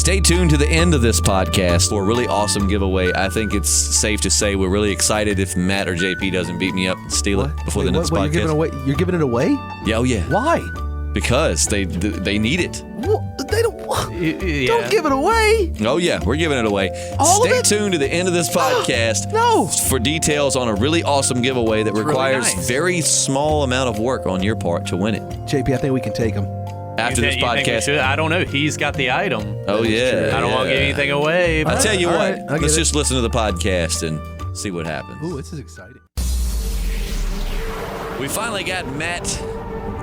Stay tuned to the end of this podcast for a really awesome giveaway. I think it's safe to say we're really excited if Matt or JP doesn't beat me up and steal it before the end of this podcast. You're giving it away? Yeah, oh yeah. Why? Because they need it. Well, they don't. Don't give it away. Oh yeah, we're giving it away. Stay tuned to the end of this podcast for details on a really awesome giveaway that requires very small amount of work on your part to win it. JP, I think we can take them. After this podcast, I don't know. He's got the item. Oh yeah. I don't want to give anything away. I'll tell you what. Right, let's just listen to the podcast and see what happens. Ooh, this is exciting. We finally got Matt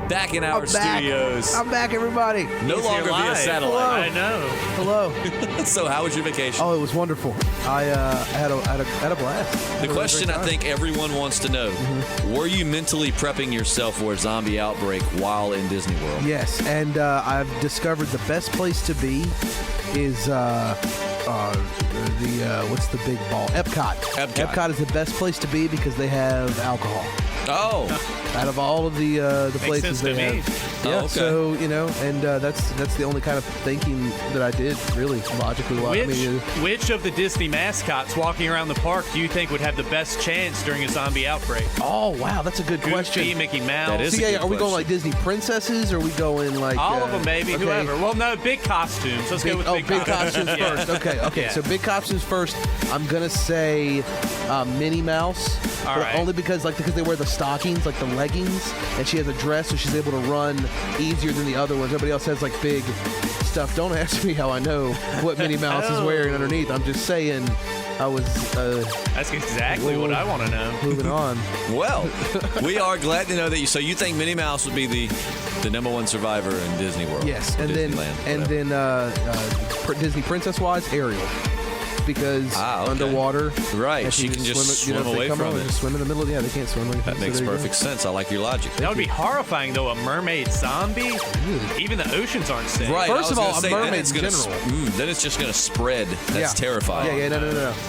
back in our studios. I'm back, everybody. No longer via satellite. I know. Hello. So how was your vacation? Oh, it was wonderful. I had a blast. The question I think everyone wants to know, were you mentally prepping yourself for a zombie outbreak while in Disney World? Yes, and I've discovered the best place to be is what's the big ball? Epcot. Epcot is the best place to be because they have alcohol. Oh. Out of all of the places they have. Yeah, okay. so, and that's the only kind of thinking that I did, really, logically. Which of the Disney mascots walking around the park do you think would have the best chance during a zombie outbreak? Oh, wow, that's a good question. Goofy, Mickey Mouse. That is Are we going like Disney princesses, or are we going like... all of them, maybe, okay. whoever. Well, no, big costumes. Let's go with big costumes first. Okay, Yeah. so big costumes first. I'm going to say Minnie Mouse. All right. Only because they wear the stockings, like the leggings, and she has a dress, so she's able to run easier than the other ones. Everybody else has like big stuff. Don't ask me how I know what Minnie Mouse is wearing underneath. I'm just saying I was... That's exactly what I want to know. Moving on. Well, we are glad to know that you think Minnie Mouse would be the number one survivor in Disney World. Yes, and then Disney princess-wise, Ariel. Because underwater, right? She can just swim away from it. Just swim in the middle. Yeah, they can't swim. That makes perfect sense. I like your logic. That would be horrifying, though. A mermaid zombie. Even the oceans aren't safe. Right. First of all, a mermaid in general. Then it's just going to spread. That's terrifying. Yeah.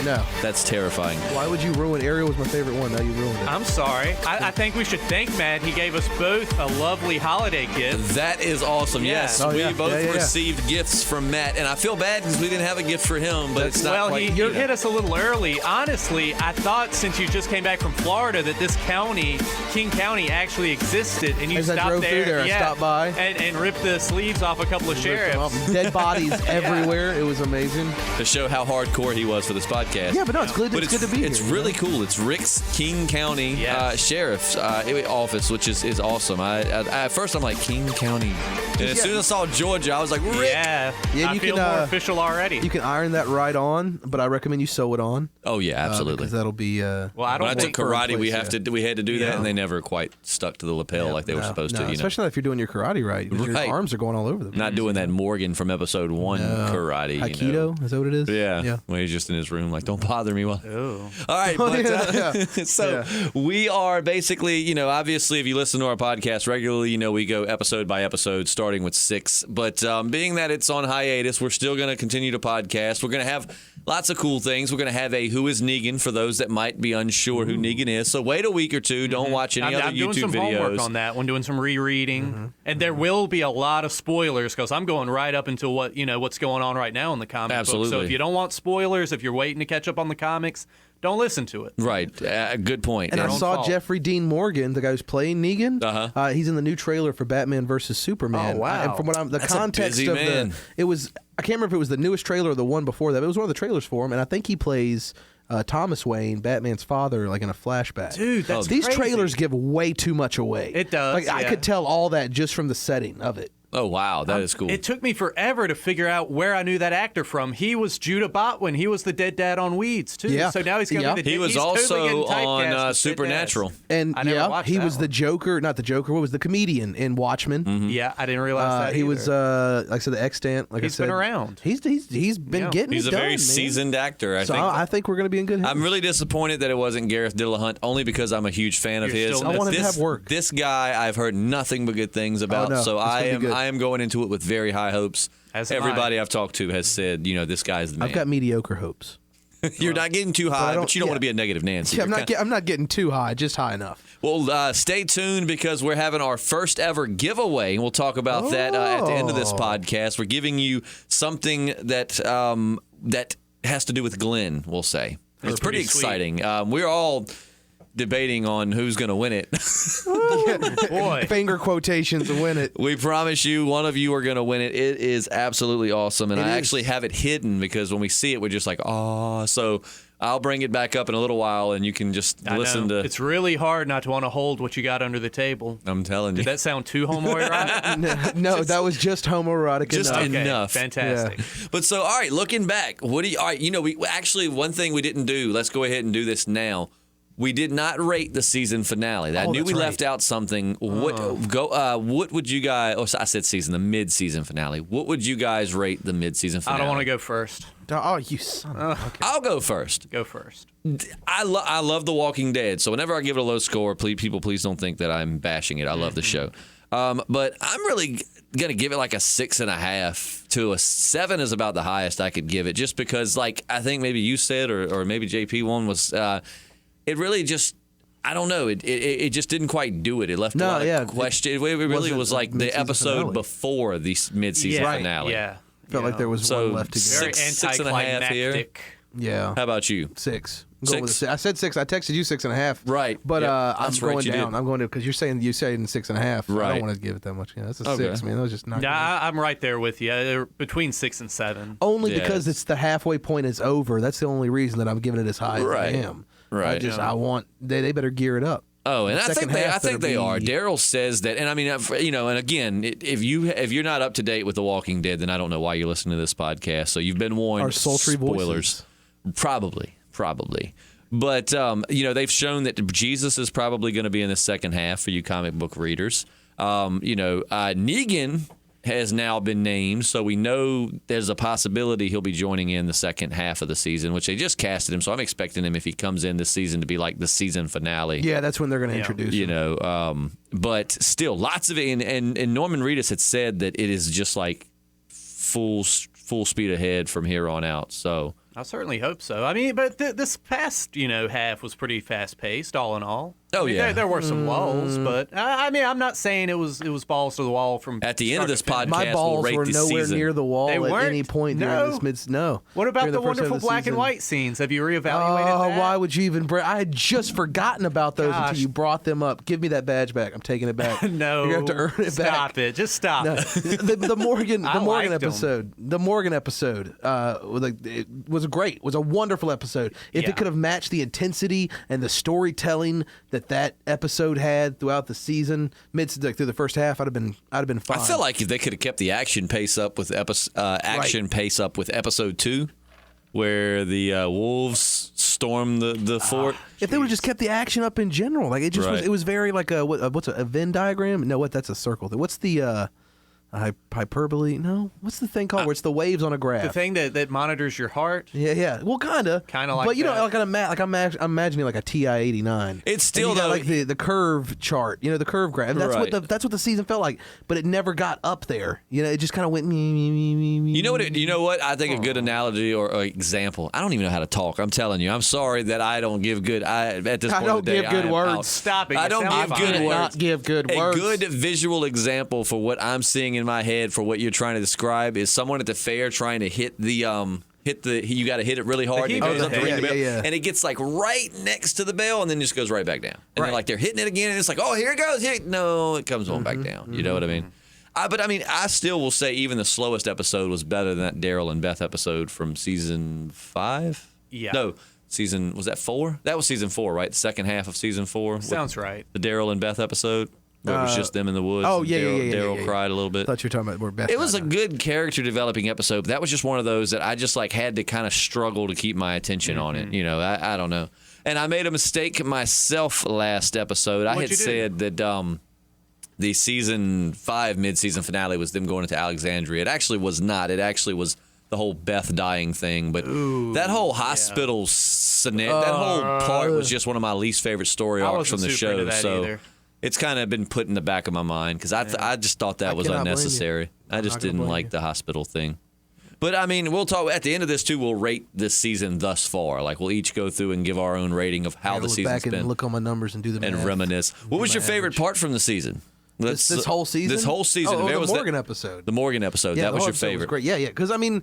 No. That's terrifying. Why would you ruin Ariel? Was my favorite one. Now you ruined it. I'm sorry. I think we should thank Matt. He gave us both a lovely holiday gift. That is awesome. Yeah. Yes, we both received gifts from Matt, and I feel bad because we didn't have a gift for him, but it's not. Well, he hit us a little early. Honestly, I thought since you just came back from Florida that this county, King County, actually existed, and you stopped I drove through there, I stopped by and ripped the sleeves off a couple of sheriffs. Dead bodies everywhere. It was amazing to show how hardcore he was for this podcast. Yeah, but no, it's good. It's good to be here. It's really cool. It's Rick's King County Sheriff's office, which is awesome. At first I'm like, King County, and as soon as I saw Georgia, I was like, Rick. Yeah, you feel more official already. You can iron that right on, but I recommend you sew it on. Oh yeah, absolutely. Because that'll be. Well, when I took karate, we had to do that, and they never quite stuck to the lapel like they were supposed to. Especially if you're doing your karate right. Your arms are going all over the place. Not doing that Morgan from episode 1 karate. Aikido, is that what it is? Yeah. When he's just in his room, like, don't bother me. All right, but we are basically, obviously, if you listen to our podcast regularly, we go episode by episode, starting with 6. But being that it's on hiatus, we're still going to continue to podcast. We're going to have lots of cool things. We're going to have a Who is Negan for those that might be unsure who Negan is. So wait a week or two. Don't watch any other YouTube videos. I'm doing some homework on that one, doing some rereading. And there will be a lot of spoilers because I'm going right up into what's going on right now in the comic book. So if you don't want spoilers, if you're waiting to catch up on the comics, don't listen to it. Right. Good point. And I saw Jeffrey Dean Morgan, the guy who's playing Negan. He's in the new trailer for Batman versus Superman. Oh, wow. And from what That's context a busy man. it was, I can't remember if it was the newest trailer or the one before that, but it was one of the trailers for him, and I think he plays Thomas Wayne, Batman's father, like in a flashback. Dude, that's These crazy. trailers give way too much away. It does. I could tell all that just from the setting of it. Oh, wow. That is cool. It took me forever to figure out where I knew that actor from. He was Judah Botwin. He was the dead dad on Weeds, too. Yeah. So now he's going to be the He was also on Supernatural. And he was the Joker, not the Joker, what was the comedian in Watchmen? Mm-hmm. Yeah, I didn't realize that He either. was, like I said, the extant. Like He's been around. He's been getting He's it a done, very man. seasoned actor, I think we're going to be in good hands. I'm really disappointed that it wasn't Gareth Dillahunt, only because I'm a huge fan of his. I want him to have work. This guy, I've heard nothing but good things about, so I am going into it with very high hopes. Everybody I've talked to has said, this guy's the man. I've got mediocre hopes. You're not getting too high, but you don't want to be a negative Nancy. Yeah, I'm not getting too high, just high enough. Well, stay tuned because we're having our first ever giveaway, and we'll talk about that at the end of this podcast. We're giving you something that that has to do with Glenn, we'll say. It's pretty exciting. We're all debating on who's going to win it. Boy. Finger quotations to win it. We promise you one of you are going to win it. It is absolutely awesome. And I actually have it hidden because when we see it, we're just like, oh. So I'll bring it back up in a little while and you can just listen to. It's really hard not to want to hold what you got under the table. I'm telling you. Did that sound too homoerotic? No, that was just homoerotic just enough. Fantastic. Yeah. But so, all right, looking back, all right, we actually, one thing we didn't do, let's go ahead and do this now. We did not rate the season finale. I knew we left out something. What would you guys? Oh, I said season, the mid-season finale. What would you guys rate the mid-season finale? I don't want to go first. Oh, you son of a... Okay. I'll go first. Go first. I love The Walking Dead, so whenever I give it a low score, please don't think that I'm bashing it. I love the show, but I'm really gonna give it like a 6.5 to a 7 is about the highest I could give it, just because like I think maybe you said or maybe JP one was. It really just, I don't know. It just didn't quite do it. It left a lot of question. It really was like the episode before the mid-season finale. Yeah. Felt like there was one left to go. Very 6.5 here. Yeah. How about you? 6. I said 6. I texted you 6.5. Right. But I'm going right, down. I'm going to, because you're saying 6.5. Right. I don't want to give it that much. Yeah, that's a 6, man. That was just not. Nah, I'm right there with you. They're between 6 and 7. Only because it's the halfway point is over. That's the only reason that I'm giving it as high as I am. Right. I want they better gear it up. Oh, and I think they are. Daryl says that, and I mean, and again, if you're not up to date with The Walking Dead, then I don't know why you're listening to this podcast. So you've been warned. Our sultry spoilers, voices. Probably. But they've shown that Jesus is probably going to be in the second half for you comic book readers. Negan has now been named, so we know there's a possibility he'll be joining in the second half of the season, which they just casted him, so I'm expecting him, if he comes in this season, to be like the season finale. Yeah, that's when they're going to introduce him. But still, lots of it, and Norman Reedus had said that it is just like full speed ahead from here on out, so... I certainly hope so. I mean, but this past, half was pretty fast-paced, all in all. Oh, yeah. There were some lulls, but I mean, I'm not saying it was balls to the wall from at the end of this podcast. My balls we'll rate were the nowhere season. near the wall at any point during this No. What about the wonderful black and white scenes? Have you reevaluated that? Why would you even I had just forgotten about those until you brought them up. Give me that badge back. I'm taking it back. No. You're going to have to earn it back. Stop it. Just stop it. The Morgan episode. The Morgan episode it was great. It was a wonderful episode. If it could have matched the intensity and the storytelling that episode had throughout the season, through the first half, I'd have been fine. I feel like if they could have kept the action pace up with episode 2, where the wolves storm the fort. If they would have just kept the action up in general, like it was very like what's a Venn diagram? No, that's a circle. What's the hyperbole? No, what's the thing called where it's the waves on a graph? The thing that monitors your heart. Yeah. Well, kind of like. But I'm imagining like a TI-89. It's still like the curve chart. The curve graph. And that's what the season felt like. But it never got up there. It just kind of went. You know what? I think a good analogy or example. I don't even know how to talk. I'm telling you. I'm sorry that I don't give good. At this point of the day, give good words. Out. Stop it. I don't give good words. Not give good words. A good visual example for what I'm seeing in my head for what you're trying to describe is someone at the fair trying to hit you got to hit it really hard, and it goes up to ring the bell, and it gets like right next to the bell, and then just goes right back down. And they're hitting it again, and it's like, oh, here it goes. No, it comes on back down. You know what I mean? But I mean, I still will say even the slowest episode was better than that Daryl and Beth episode from season 5. Yeah. No, was that 4? That was season 4, right? The second half of season 4. Sounds right. The Daryl and Beth episode. Where it was just them in the woods. Oh, yeah. Daryl cried a little bit. I thought you were talking about where Beth. It was a good character developing episode, but that was just one of those that I just had to kind of struggle to keep my attention on it. I don't know. And I made a mistake myself last episode. I had said that the season 5 mid-season finale was them going into Alexandria. It actually was not. It actually was the whole Beth dying thing. But that whole hospital that whole part was just one of my least favorite story arcs from the show. Either. It's kind of been put in the back of my mind because I just thought that was unnecessary. I just didn't like the hospital thing. But I mean, we'll talk at the end of this too. We'll rate this season thus far. Like we'll each go through and give our own rating of how the season's back been. And look on my numbers and do the math. And reminisce. What was your favorite part from the season? This whole season? This whole season. Oh, the Morgan episode. The Morgan episode. Yeah, that was your episode favorite. Was great. Yeah. Because I mean,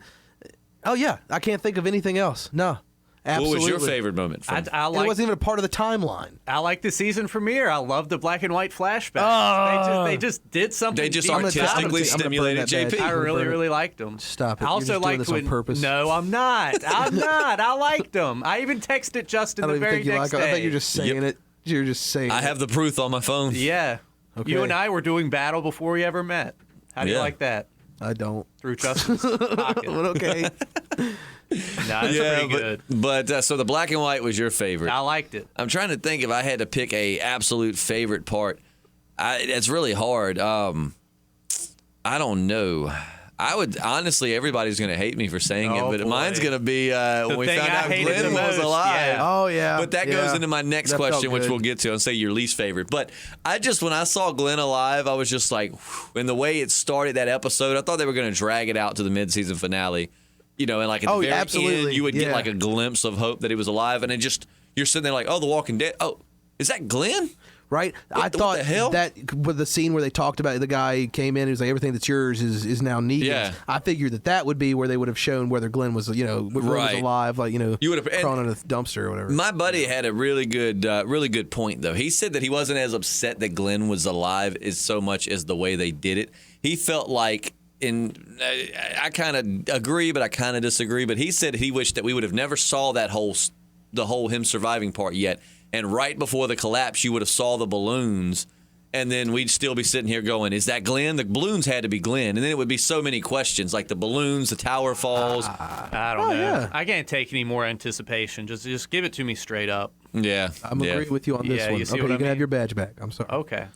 I can't think of anything else. No. Absolutely. What was your favorite moment? I it wasn't even a part of the timeline. I like the season premiere. I love the black and white flashbacks. They just did something. They just deep. artistically stimulated JP. I really liked them. Stop it. I also liked on purpose. No, I'm not. I liked them. I even texted Justin the very next day. I thought you were just saying it. You're just saying I have the proof on my phone. Yeah. Okay. You and I were doing battle before we ever met. How do you like that? I don't. Through Justin's pocket. But okay. It's pretty good. But so the black and white was your favorite. I liked it. I'm trying to think if I had to pick a absolute favorite part. It's really hard. I don't know. I would honestly, everybody's going to hate me for saying it, but mine's going to be when we found out Glenn was alive. Yeah. Oh yeah. But that goes into my next question, which we'll get to, and say your least favorite. But when I saw Glenn alive, I was just like, whew, and the way it started that episode, I thought they were going to drag it out to the mid-season finale. You know, and like at the very end, you would get like a glimpse of hope that he was alive, and it just you're sitting there like, oh, The Walking Dead. Oh, is that Glenn? Right? I thought that with the scene where they talked about the guy came in, he was like, everything that's yours is now Negan's. Yeah. I figured that would be where they would have shown whether Glenn was, Glenn was alive, like, you would have crawling in a dumpster or whatever. My buddy had a really good point, though. He said that he wasn't as upset that Glenn was alive as so much as the way they did it. He felt like, and I kind of agree, but I kind of disagree, but he said he wished that we would have never saw the whole him surviving part yet. And right before the collapse, you would have saw the balloons, and then we'd still be sitting here going, is that Glenn? The balloons had to be Glenn. And then it would be so many questions, like the balloons, the tower falls. I don't know. Yeah. I can't take any more anticipation. Just give it to me straight up. Yeah. I'm agreeing with you on this one. You can have your badge back. I'm sorry. Okay.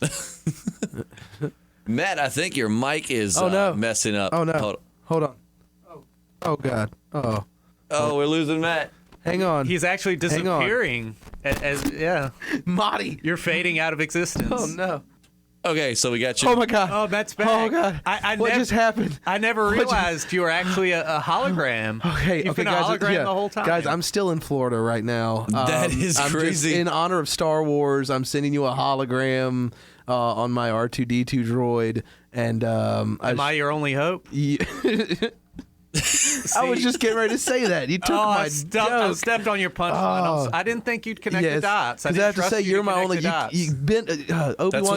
Matt, I think your mic is messing up. Oh, no. Hold on. Oh, God. Oh. Oh, we're losing Matt. Hang on. He's actually disappearing. Marty. You're fading out of existence. Oh, no. Okay, so we got you. Oh, my God. Oh, Matt's back. Oh, God. What just happened? I never realized you were actually a hologram. You've been a hologram the whole time. Guys, I'm still in Florida right now. That is crazy. In honor of Star Wars, I'm sending you a hologram on my R2-D2 droid. And am I your only hope? Yeah. I was just getting ready to say that. You took my joke. I stepped on your punchline. I didn't think you'd connect the dots. Because I have to say, you're my only. Obi-Wan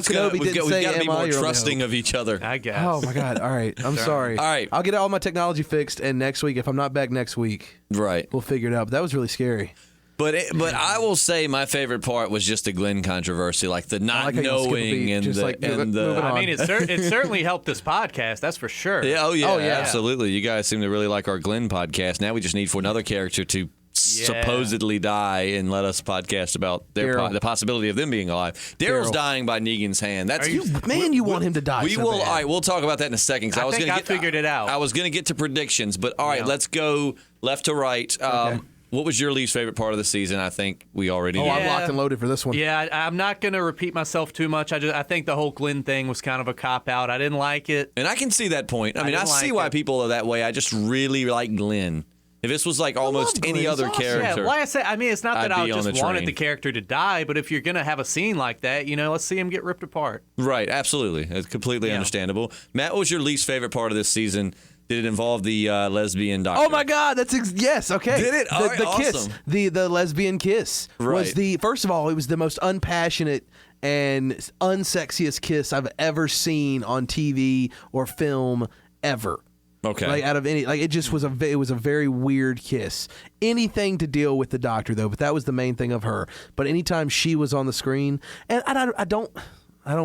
Kenobi didn't say, we've got to be more your trusting of each other. I guess. Oh, my God. All right. I'm sorry. All right. I'll get all my technology fixed, and next week, if I'm not back next week, we'll figure it out. But that was really scary. But I will say my favorite part was just the Glenn controversy, like the not knowing and the. I mean, it certainly helped this podcast. That's for sure. Yeah. Oh yeah. Absolutely. You guys seem to really like our Glenn podcast. Now we just need for another character to supposedly die and let us podcast about the possibility of them being alive. Daryl's dying by Negan's hand. That's you want him to die. We will. All right. We'll talk about that in a second. I figured it out. I was going to get to predictions, but all right, let's go left to right. Okay. What was your least favorite part of the season? I think we already knew. I'm locked and loaded for this one. Yeah, I'm not going to repeat myself too much. I think the whole Glenn thing was kind of a cop-out. I didn't like it. And I can see that point. I mean, I see why people are that way. I just really like Glenn. If this was like almost any other character. Yeah, like I said, I mean, it's not that I just wanted the character to die, but if you're going to have a scene like that, let's see him get ripped apart. Right, absolutely. It's completely understandable. Matt, what was your least favorite part of this season? Did it involve the lesbian doctor? Oh my God, that's yes. Okay. Did it? The awesome. kiss, the lesbian kiss was first of all, it was the most unpassionate and unsexiest kiss I've ever seen on TV or film ever. Okay. Like out of any, like it just was it was a very weird kiss. Anything to deal with the doctor though, but that was the main thing of her. But anytime she was on the screen, and I don't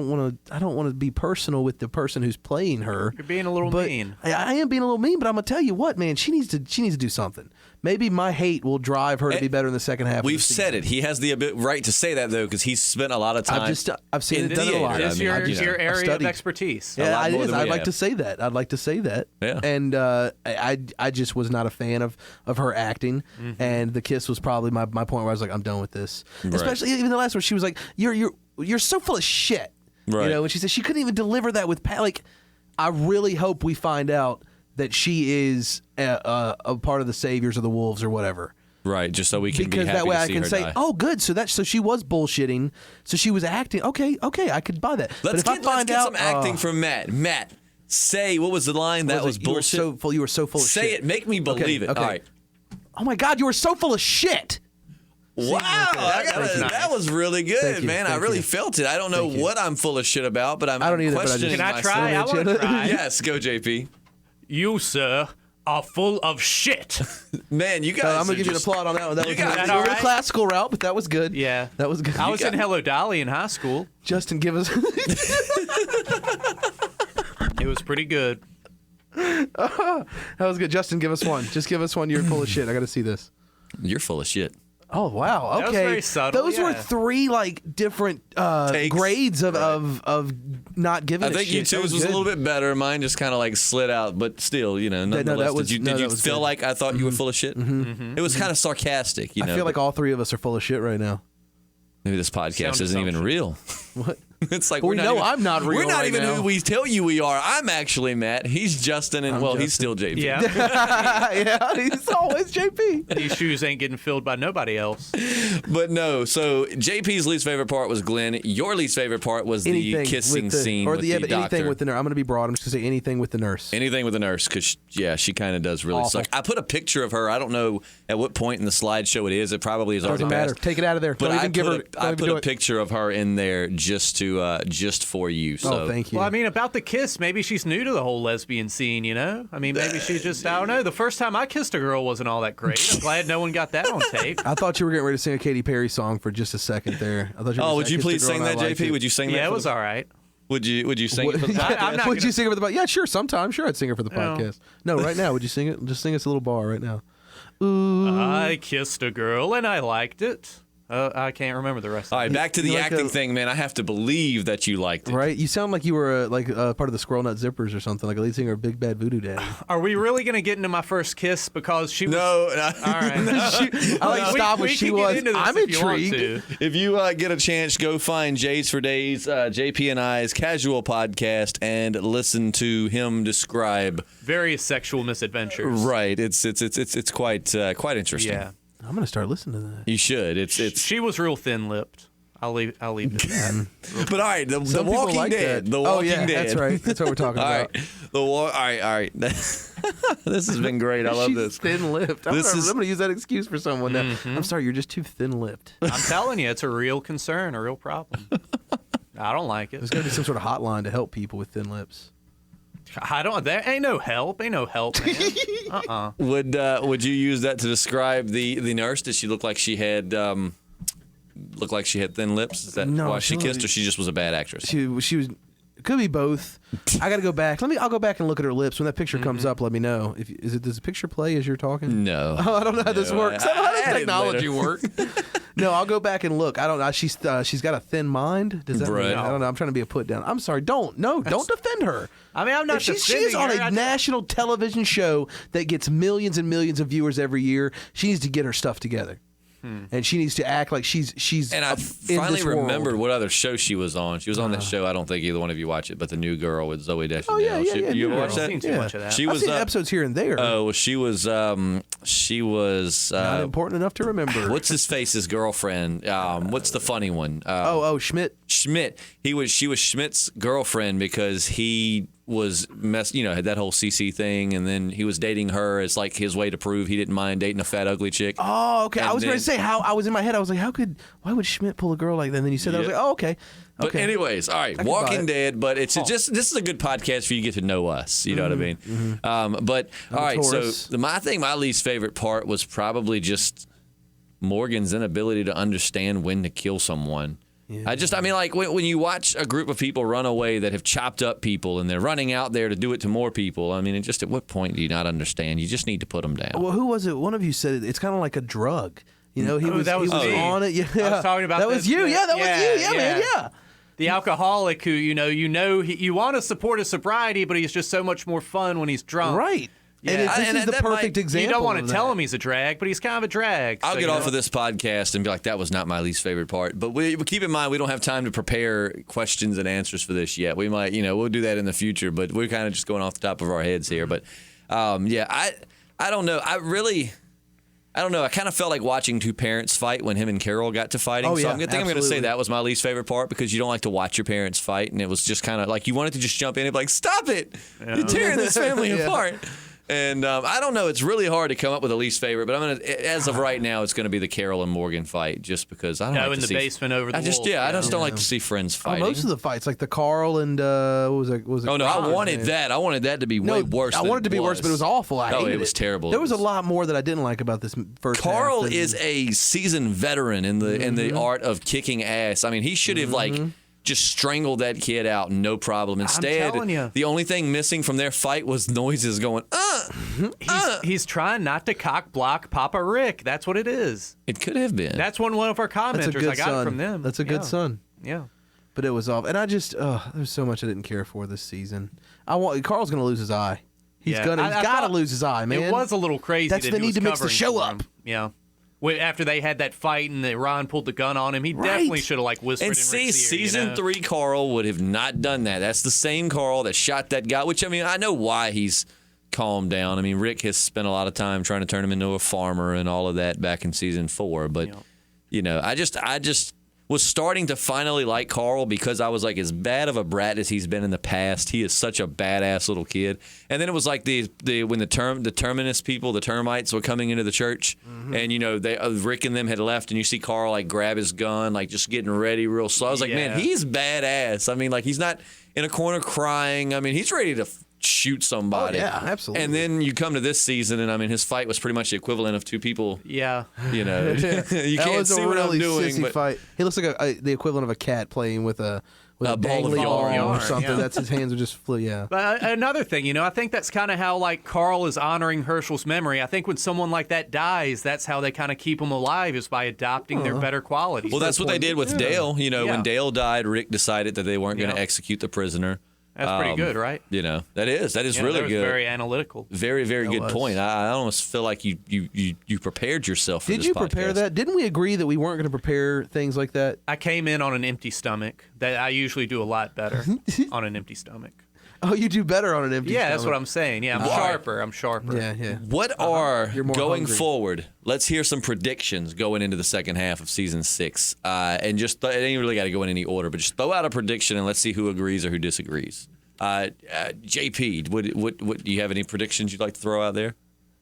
want to be personal with the person who's playing her. You're being a little mean. I am being a little mean, but I'm gonna tell you what, man. She needs to do something. Maybe my hate will drive her to be better in the second half. We've said it. He has the right to say that though, because he's spent a lot of time. I've seen it done a lot. It's your area of expertise. Yeah, it is. I'd like to say that. Yeah. And I just was not a fan of her acting, and the kiss was probably my point where I was like, I'm done with this. Right. Especially even the last one, she was like, You're so full of shit. Right. And she said she couldn't even deliver that with like, I really hope we find out that she is a part of the saviors of the wolves or whatever. Right, just so we can because be happy that way to I see can her say, die. oh, good. So she was bullshitting. So she was acting. Okay, I could buy that. Let's but if get, I find let's get out, some acting from Matt. Matt, say what was the line? That was bullshit. You were so full of shit. Say it. Make me believe it. Okay. All right. Oh my God, you were so full of shit. Wow, that was really good, Thank you, man. I thank really you. felt it. I don't know what I'm full of shit about, but I'm I don't either, but I just- questioning Can I myself. try? I want to try. Yes, go, JP. You, sir, are full of shit. Man, you guys. I'm gonna are give you an just- applaud on that one. That You was got a it. little All right. classical route, but that was good. Yeah. That was good. I was in Hello Dolly in high school. Justin, give us. It was pretty good. That was good. Justin, give us one. Just give us one. You're full of shit. I got to see this. You're full of shit. Oh wow. Okay. That was very subtle, Those were yeah. 3 like different Takes. grades of not giving. I think shit. you That two's was a little bit better. Mine just kind of like slid out, but still, nonetheless. Did you was feel good. like I thought you were full of shit? It was kind of sarcastic, I feel like all 3 of us are full of shit right now. maybe this podcast Sound isn't even assumption. real. What? It's like Well, we're we not know even, I'm not real We're not right even now. who we tell you we are. I'm actually Matt. He's Justin, and he's still JP. Yeah. Yeah, he's always JP. These shoes ain't getting filled by nobody else. But no, so JP's least favorite part was Glenn. Your least favorite part was the kissing scene with the but doctor. anything with the nurse. I'm going to be broad. I'm just going to say anything with the nurse. Anything with the nurse, because, she kind of does really Awful. suck. I put a picture of her. I don't know at what point in the slideshow it is. It probably is already Doesn't matter. passed. Take it out of there. But Don't I even give her. I don't put even a do it. picture of her in there just for you. So. Oh, thank you. Well, I mean, about the kiss, maybe she's new to the whole lesbian scene, I mean, maybe she's just, I don't know. The first time I kissed a girl wasn't all that great. I'm glad no one got that on tape. I thought you were getting ready to sing a Katy Perry song for just a second there. I thought you were Would you please sing that, JP? Would Would you sing that? Yeah, it for was the- all right. Would you sing it for the podcast? I'm not Would gonna- you sing it for the podcast? Yeah, sure. Sometime. Sure, I'd sing it for the No. podcast. No, right now. Would you sing it? Just sing us a little bar right now. Ooh. I kissed a girl and I liked it. I can't remember the rest All of right, it. back to the like acting a- thing, man. I have to believe that you liked it. Right? You sound like you were part of the Squirrel Nut Zippers or something, like a lead singer of Big Bad Voodoo Daddy. Are we really going to get into my first kiss? Because she was... No. All right. I like stop when we she can get was. into this I'm if you want intrigued. to. If you get a chance, go find J's for Days, JP and I's casual podcast, and listen to him describe. Various sexual misadventures. Right, it's quite interesting. Yeah. I'm gonna start listening to that. You should. It's. She was real thin-lipped. I'll leave it at that. But all right, the Some people Walking like Dead. that. The Walking yeah, Dead. That's right. That's what we're talking All about. right, all right. This has been great. I love She's this. thin-lipped. I'm This gonna, is- I'm gonna use that excuse for someone now. I'm sorry, you're just too thin-lipped. I'm telling you, it's a real concern, a real problem. I don't like it. There's gotta be some sort of hotline to help people with thin lips. There ain't no help. Ain't no help, man. Would you use that to describe the nurse? Did she look like she had thin lips? Is that No, why she she kissed, was- or she just was a bad actress? She was. Could be both. I gotta go back. I'll go back and look at her lips when that picture comes up. Let me know. Does the picture play as you're talking? No. Oh, I don't know how this No, works. I don't know how this I added technology later. works. No, I'll go back and look. I don't know. She's got a thin mind. Does that Right. mean? I don't know. I'm trying to be a put down. I'm sorry. Don't defend her. I mean, I'm not If she's defending on her. a national television show that gets millions and millions of viewers every year. She needs to get her stuff together, and she needs to act like she's. And I in finally this world. remembered what other show she was on. She was on that show. I don't think either one of you watch it, but the new girl with Zoe Deschanel. Oh yeah. You New ever watch Girl. that? Seen too much of that. She I've was seen episodes here and there. Oh, well, she was Not important enough to remember. what's his face's girlfriend? What's the funny one? Schmidt. Schmidt. She was Schmidt's girlfriend because he was had that whole CC thing, and then he was dating her as like his way to prove he didn't mind dating a fat ugly chick. Oh, okay. And I was going then- to say how I was in my head. I was like, why would Schmidt pull a girl like that? And then you said that. I was Yeah. like, oh, okay. But Okay. anyways, all right, can buy Walking it. Dead, but it's just this is a good podcast for you to get to know us. You know what I mean? But all I'm a right, Taurus. so I think my least favorite part was probably just Morgan's inability to understand when to kill someone. I mean, like when you watch a group of people run away that have chopped up people and they're running out there to do it to more people. I mean, at what point do you not understand? You just need to put them down. Well, who was it? One of you said it's kind of like a drug. You know, he was that was he me. on it. Yeah, I was talking about that was this- you. Yeah, that yeah, was you. Yeah, man. yeah. Yeah. The alcoholic who, you want to support his sobriety, but he's just so much more fun when he's drunk. Right. Yeah. And this And is the that might- perfect example. You don't want of to tell that. him he's a drag, but he's kind of a drag. I'll so, get you off know. of this podcast and be like, that was not my least favorite part. But keep in mind, we don't have time to prepare questions and answers for this yet. We might, we'll do that in the future, but we're kind of just going off the top of our heads here. But I don't know. I don't know. I kind of felt like watching two parents fight when him and Carol got to fighting. Oh, so yeah, I'm going to say that was my least favorite part because you don't like to watch your parents fight. And it was just kind of like you wanted to just jump in and be like, stop it. Yeah. You're tearing this family apart. And I don't know. It's really hard to come up with a least favorite, but as of right now, it's going to be the Carol and Morgan fight, just because I don't like in the basement over the wolf. I just don't like to see friends fighting. Most of the fights, like the Carl and what was it? Oh no, I wanted that. I wanted that to be way worse. I wanted it to be worse, but it was awful. I hated it was terrible. There was a lot more that I didn't like about this first. Carl is a seasoned veteran in the art of kicking ass. I mean, he should have just strangled that kid out, no problem. Instead, the only thing missing from their fight was noises going, He's trying not to cock block Papa Rick. That's what it is. It could have been. That's one of our commenters. I got it from them. That's a good son. Yeah. But it was off. And I just, there's so much I didn't care for this season. Carl's going to lose his eye. He's got to lose his eye, man. It was a little crazy. That's the need to mix the show up. Yeah. After they had that fight and Ron pulled the gun on him, he definitely should have whispered. And in Rick's ear, season 3 Carl would have not done that. That's the same Carl that shot that guy. Which I know why he's calmed down. I mean, Rick has spent a lot of time trying to turn him into a farmer and all of that back in season 4. But I just was starting to finally like Carl because I was like, as bad of a brat as he's been in the past, he is such a badass little kid. And then it was like when the terminus people, the termites, were coming into the church, and Rick and them had left, and you see Carl like grab his gun, like just getting ready real slow. I was like, man, he's badass. I mean, like he's not in a corner crying. I mean, he's ready to shoot somebody. Oh, yeah, absolutely. And then you come to this season, and I mean, his fight was pretty much the equivalent of two people. Yeah. You can't see what I'm doing. But fight. He looks like the equivalent of a cat playing with a ball of yarn or something. Yeah. That's his hands are just flew. Yeah. But another thing, I think that's kind of how like Carl is honoring Herschel's memory. I think when someone like that dies, that's how they kind of keep him alive, is by adopting their better qualities. Well, that's what they did with Dale. When Dale died, Rick decided that they weren't going to execute the prisoner. That's pretty good, right? That is really good. Very analytical. Very, very good point. I almost feel like you prepared yourself for this podcast. Did you prepare that? Didn't we agree that we weren't going to prepare things like that? I came in on an empty stomach. That I usually do a lot better on an empty stomach. Oh, you do better on an empty stomach. Yeah, that's what I'm saying. Yeah, I'm sharper. Yeah. What are going hungry. forward? Let's hear some predictions going into the second half of season 6. And just it ain't really got to go in any order, but just throw out a prediction and let's see who agrees or who disagrees. JP, what do you have any predictions you'd like to throw out there?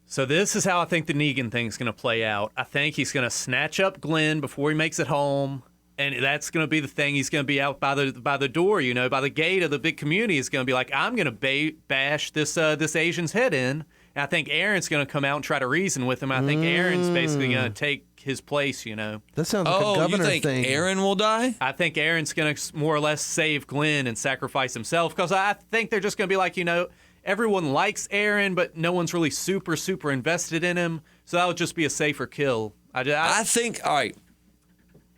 So this is how I think the Negan thing's going to play out. I think he's going to snatch up Glenn before he makes it home. And that's going to be the thing. He's going to be out by the door, by the gate of the big community. He's going to be like, I'm going to bash this Asian's head in. And I think Aaron's going to come out and try to reason with him. I think Aaron's basically going to take his place, That sounds like a governor thing. thing. Aaron will die? I think Aaron's going to more or less save Glenn and sacrifice himself, because I think they're just going to be like, everyone likes Aaron, but no one's really super, super invested in him. So that would just be a safer kill.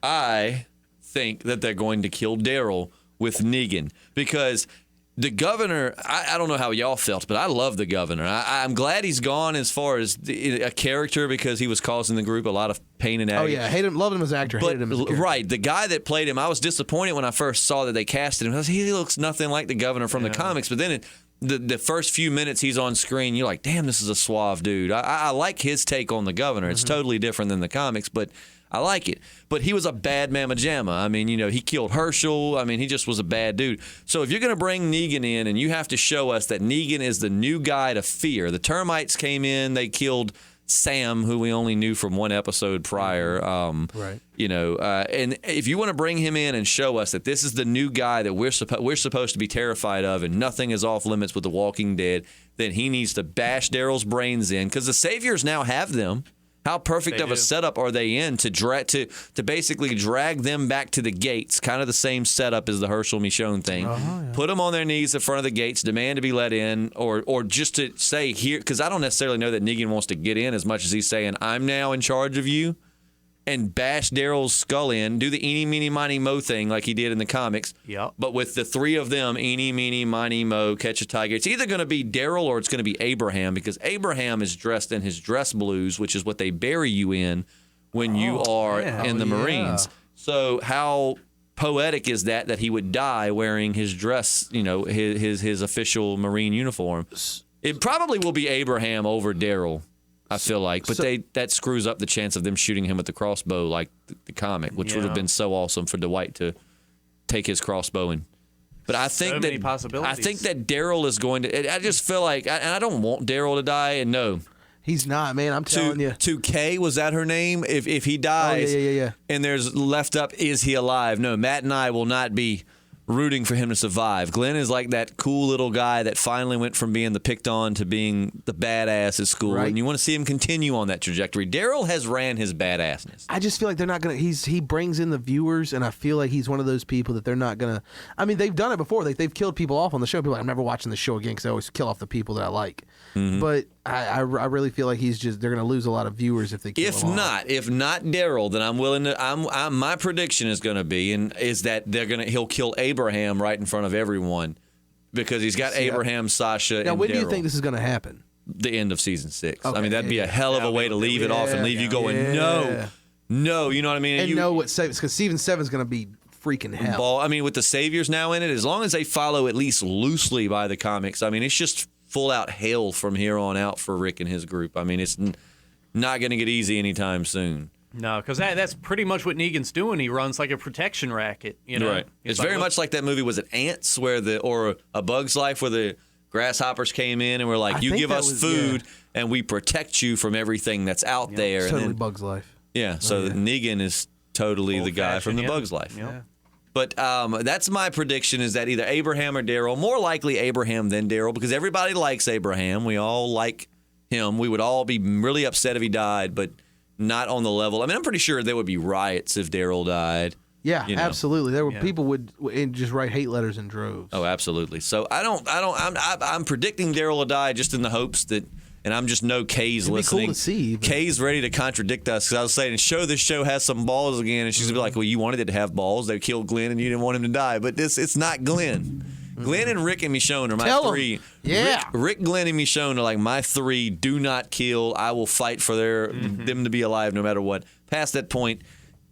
I think that they're going to kill Daryl with Negan, because the governor, I don't know how y'all felt, but I love the governor. I'm glad he's gone as far as a character, because he was causing the group a lot of pain and agony. Oh, yeah. Loved him as an actor, hated him as a character. Right. The guy that played him, I was disappointed when I first saw that they casted him. He looks nothing like the governor from the comics, but then the first few minutes he's on screen, you're like, damn, this is a suave dude. I like his take on the governor. It's totally different than the comics, but I like it. But he was a bad mamma jamma. I mean, he killed Herschel. I mean, he just was a bad dude. So if you're going to bring Negan in, and you have to show us that Negan is the new guy to fear. The termites came in, they killed Sam, who we only knew from one episode prior. Right. And if you want to bring him in and show us that this is the new guy that we're supposed to be terrified of, and nothing is off limits with The Walking Dead, then he needs to bash Daryl's brains in, because the Saviors now have them. How perfect of a setup are they in to basically drag them back to the gates? Kind of the same setup as the Herschel Michonne thing. Put them on their knees in front of the gates, demand to be let in, or just to say here, because I don't necessarily know that Negan wants to get in as much as he's saying, I'm now in charge of you, and bash Daryl's skull in, do the eeny, meeny, miny, mo thing like he did in the comics. Yep. But with the three of them, eeny, meeny, miny, mo, catch a tiger. It's either going to be Daryl or it's going to be Abraham, because Abraham is dressed in his dress blues, which is what they bury you in when you are in the Marines. So how poetic is that he would die wearing his dress, his official Marine uniform? It probably will be Abraham over Daryl, I feel like. But that screws up the chance of them shooting him with the crossbow like the comic, which would have been so awesome for Dwight to take his crossbow and. But I think many possibilities. I think that Daryl is going to. I just feel like, and I don't want Daryl to die. And no, he's not, man. I'm telling you. To Kay, was that her name? If he dies, yeah. And there's left up, is he alive? No, Matt and I will not be rooting for him to survive. Glenn is like that cool little guy that finally went from being the picked on to being the badass at school, and you want to see him continue on that trajectory. Daryl has ran his badassness. I just feel like they're not gonna. He brings in the viewers, and I feel like he's one of those people that they're not gonna. I mean, they've done it before. Like they've killed people off on the show. People are like, I'm never watching the show again because I always kill off the people that I like. Mm-hmm. But I really feel like they're gonna lose a lot of viewers if they kill him off. If not Daryl, then I'm willing to. My prediction is gonna be is that he'll kill Abraham right in front of everyone because he's got Abraham, Sasha, and Now, when Daryl. do you think this is going to happen? The end of season 6. Okay, I mean, that'd be a hell of a way to leave it off and leave you going, no, you know what I mean? And know what saves, because season 7 is going to be freaking hell. I mean, with the Saviors now in it, as long as they follow at least loosely by the comics, I mean, it's just full out hell from here on out for Rick and his group. I mean, it's not going to get easy anytime soon. No, because that's pretty much what Negan's doing. He runs like a protection racket, you know. Right. It's very much like that movie. Was it Ants, or A Bug's Life, where the grasshoppers came in and were like, "You give us food, and we protect you from everything that's out there." It's totally Bug's Life. Yeah. So Negan is totally the guy from the Bug's Life. Yeah. But that's my prediction: is that either Abraham or Daryl. More likely Abraham than Daryl, because everybody likes Abraham. We all like him. We would all be really upset if he died, but not on the level. I mean, I'm pretty sure there would be riots if Daryl died. Yeah, absolutely. There were people would just write hate letters in droves. Oh, absolutely. So I'm predicting Daryl will die just in the hopes that, and I'm just know Kay's listening. Cool to see. Kay's ready to contradict us because I was saying, this show has some balls again, and she's gonna be like, well, you wanted it to have balls. They killed Glenn, and you didn't want him to die. But it's not Glenn. Glenn and Rick and Michonne are my three. Yeah. Rick, Glenn, and Michonne are like my three. Do not kill. I will fight for them to be alive no matter what. Past that point,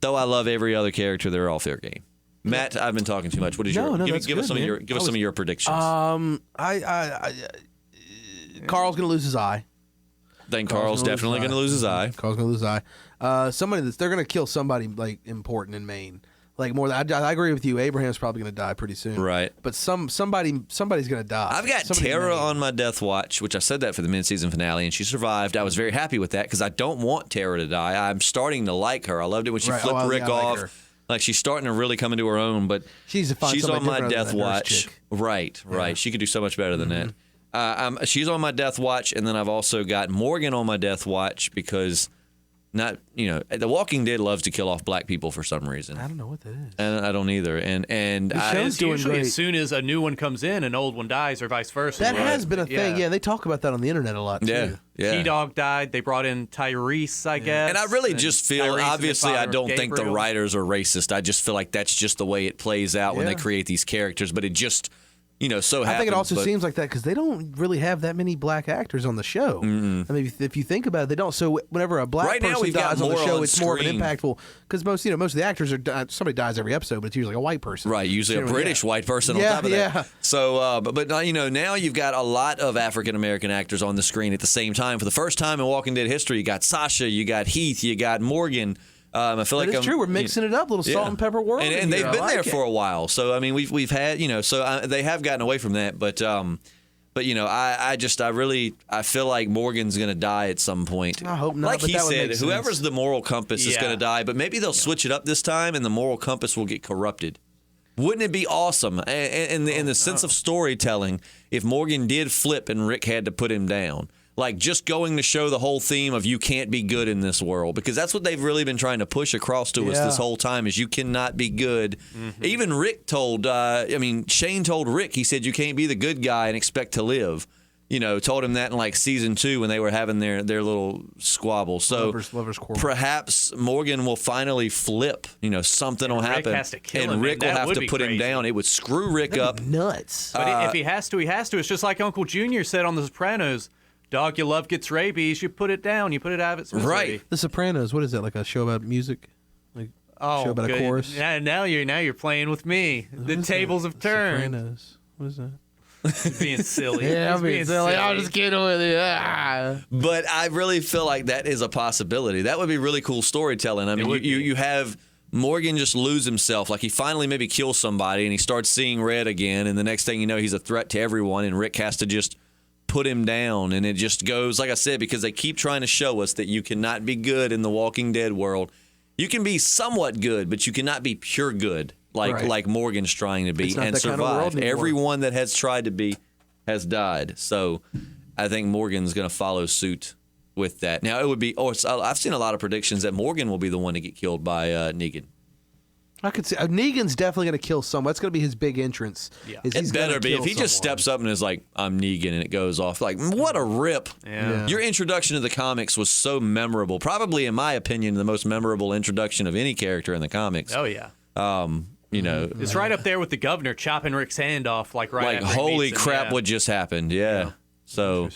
though, I love every other character. They're all fair game. Matt, I've been talking too much. What is give us some of your predictions? Carl's gonna lose his eye. Then Carl's definitely gonna lose his eye. Carl's gonna lose his eye. They're gonna kill somebody like important in Maine. Like more than I agree with you. Abraham's probably going to die pretty soon. Right. But somebody's going to die. I've got Tara on my death watch, which I said that for the mid-season finale, and she survived. I was very happy with that because I don't want Tara to die. I'm starting to like her. I loved it when she flipped Rick off. Like she's starting to really come into her own. But she's on my death watch. Right. Yeah. She could do so much better than that. She's on my death watch, and then I've also got Morgan on my death watch because. The Walking Dead loves to kill off black people for some reason. I don't know what that is. And I don't either. And it's usually as soon as a new one comes in, an old one dies, or vice versa. That has been a thing. Yeah, they talk about that on the internet a lot too. Yeah. T-Dog died. They brought in Tyrese, I guess. And I really just feel, obviously, I don't think the writers are racist. I just feel like that's just the way it plays out when they create these characters. But it just. So happens. I think it also seems like that because they don't really have that many black actors on the show. Mm-hmm. I mean, if you think about it, they don't. So whenever a black person dies on the show, it's more of an impactful because most of the actors are somebody dies every episode, but it's usually a white person, right? Usually a British white person on top of that. So, but now you've got a lot of African American actors on the screen at the same time. For the first time in Walking Dead history, you got Sasha, you got Heath, you got Morgan. I feel like it's true. We're mixing it up, little salt and pepper world, and they've been there for a while. So I mean, we've had they have gotten away from that, but I feel like Morgan's going to die at some point. I hope not. Like but he that said, would whoever's the moral compass is going to die, but maybe they'll switch it up this time, and the moral compass will get corrupted. Wouldn't it be awesome in the sense of storytelling if Morgan did flip and Rick had to put him down? Like just going to show the whole theme of you can't be good in this world, because that's what they've really been trying to push across to us this whole time is you cannot be good. Mm-hmm. Even Rick told, Shane told Rick, he said you can't be the good guy and expect to live. Told him that in like season 2 when they were having their little squabble. So lovers quarrel. Perhaps Morgan will finally flip. Something will happen. Rick has to kill him. Rick will have to put him down. It would screw Rick up. Nuts. But if he has to, he has to. It's just like Uncle Junior said on The Sopranos. Dog you love gets rabies. You put it down. You put it out of its misery. Right. The Sopranos. What is that? Like a show about music? Like show about a chorus? Yeah. Now you're playing with me. The tables have turned. Sopranos. What is that? He's being silly. Yeah, I'm being silly. I'm just kidding with you. But I really feel like that is a possibility. That would be really cool storytelling. I mean, you have Morgan just lose himself. Like he finally maybe kills somebody and he starts seeing red again. And the next thing you know, he's a threat to everyone. And Rick has to just put him down. And it just goes, like I said, because they keep trying to show us that you cannot be good in the Walking Dead world. You can be somewhat good, but you cannot be pure good like Morgan's trying to be and survive. Everyone that has tried to be has died. So I think Morgan's going to follow suit with that. Now, it would be, I've seen a lot of predictions that Morgan will be the one to get killed by Negan. I could see Negan's definitely going to kill someone. That's going to be his big entrance. Yeah. It better be. If he just steps up and is like, I'm Negan, and it goes off, like, what a rip. Yeah. Your introduction to the comics was so memorable. Probably, in my opinion, the most memorable introduction of any character in the comics. Oh, yeah. You know, it's right up there with the governor chopping Rick's hand off, like right after holy he meets him. crap, what just happened? Yeah. So,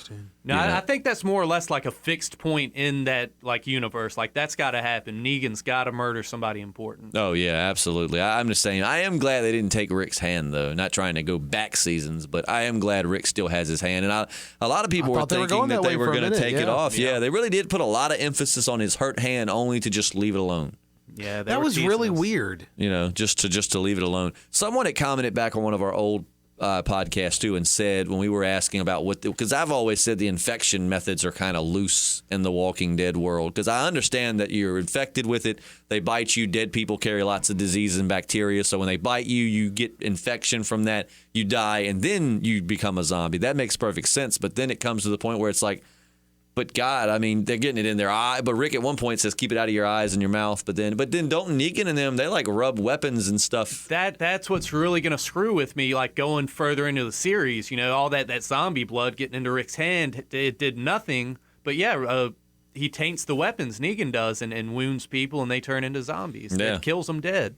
no, I think that's more or less like a fixed point in that like universe. Like that's got to happen. Negan's got to murder somebody important. Oh yeah, absolutely. I'm just saying. I am glad they didn't take Rick's hand though. Not trying to go back seasons, but I am glad Rick still has his hand. And a lot of people were thinking that they were going to take it off. Yeah, they really did put a lot of emphasis on his hurt hand, only to just leave it alone. Yeah, that was really weird. You know, just to leave it alone. Someone had commented back on one of our old podcasts too, and said when we were asking about because I've always said the infection methods are kind of loose in the Walking Dead world. Because I understand that you're infected with it, they bite you. Dead people carry lots of diseases and bacteria, so when they bite you, you get infection from that, you die, and then you become a zombie. That makes perfect sense. But then it comes to the point where it's like, but God, I mean, they're getting it in their eye. But Rick at one point says, keep it out of your eyes and your mouth. But then don't Negan and them, they like rub weapons and stuff. That's what's really going to screw with me, like going further into the series. You know, all that zombie blood getting into Rick's hand, it did nothing. But yeah, he taints the weapons, Negan does, and wounds people, and they turn into zombies. Yeah. That kills them dead.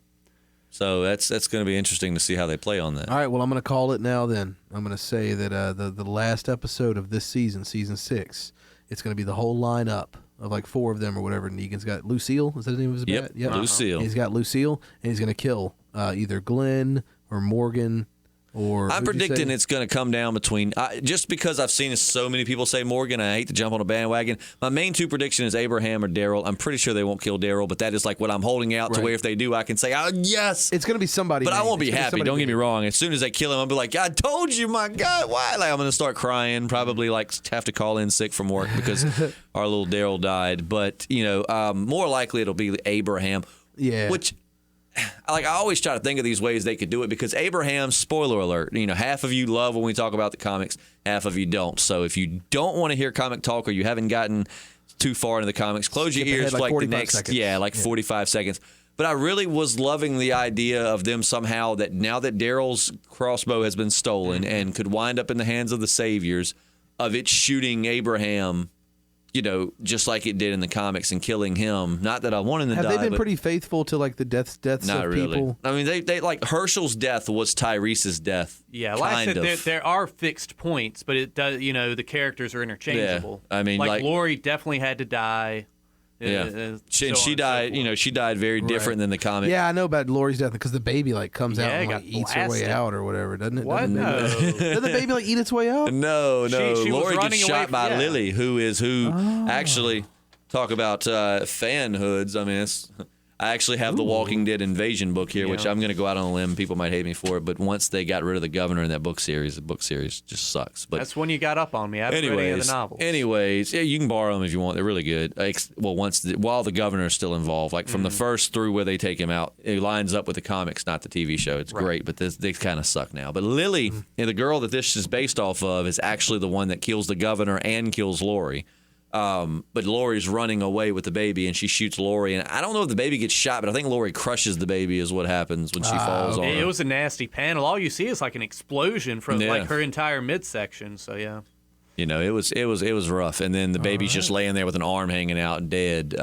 So that's going to be interesting to see how they play on that. All right, well, I'm going to call it now then. I'm going to say that the last episode of this season, season 6, it's going to be the whole lineup of like 4 of them or whatever. Negan's got Lucille. Is that the name of his bat? Yep, Lucille. He's got Lucille, and he's going to kill either Glenn or Morgan or... I'm predicting it's going to come down between... just because I've seen so many people say Morgan, I hate to jump on a bandwagon. My main 2 predictions is Abraham or Daryl. I'm pretty sure they won't kill Daryl, but that is like what I'm holding out to where if they do, I can say, oh, yes! It's going to be somebody. But I won't be happy. Don't get me wrong. As soon as they kill him, I'll be like, I told you, my God, why? Like, I'm going to start crying, probably like have to call in sick from work because our little Daryl died. But, you know, more likely it'll be Abraham. Yeah. Which... Like I always try to think of these ways they could do it because Abraham, spoiler alert, you know, half of you love when we talk about the comics, half of you don't. So if you don't want to hear comic talk or you haven't gotten too far into the comics, close your ears for like the next 45 seconds. But I really was loving the idea of them somehow that now that Daryl's crossbow has been stolen and could wind up in the hands of the saviors, of it shooting Abraham, you know, just like it did in the comics and killing him. Not that I want him to die. Have they been pretty faithful to like the deaths not of really. people? I mean, they like Herschel's death was Tyrese's death. Yeah, like I said, there are fixed points, but it does. You know, the characters are interchangeable. Yeah, I mean, like Lori definitely had to die. Yeah, she died. You know, she died very different than the comic. Yeah, I know about Lori's death because the baby like comes out and like eats her way out or whatever, doesn't it? What? No. Doesn't the baby like eat its way out? No. She Lori gets shot by from, Lily, who actually talk about fanhoods. I mean, I actually have the Walking Dead Invasion book here, which I'm going to go out on a limb. People might hate me for it, but once they got rid of the governor in that book series, the book series just sucks. But that's when you got up on me. I haven't read any of the novels. Anyways, yeah, you can borrow them if you want. They're really good. Well, while the governor is still involved, like from the first through where they take him out, it lines up with the comics, not the TV show. It's great, but they kind of suck now. But Lily, the girl that this is based off of, is actually the one that kills the governor and kills Lori. But Lori's running away with the baby, and she shoots Lori. And I don't know if the baby gets shot, but I think Lori crushes the baby is what happens when she falls on her. It was a nasty panel. All you see is like an explosion from like her entire midsection. So yeah, you know, it was rough. And then the baby's just laying there with an arm hanging out, dead.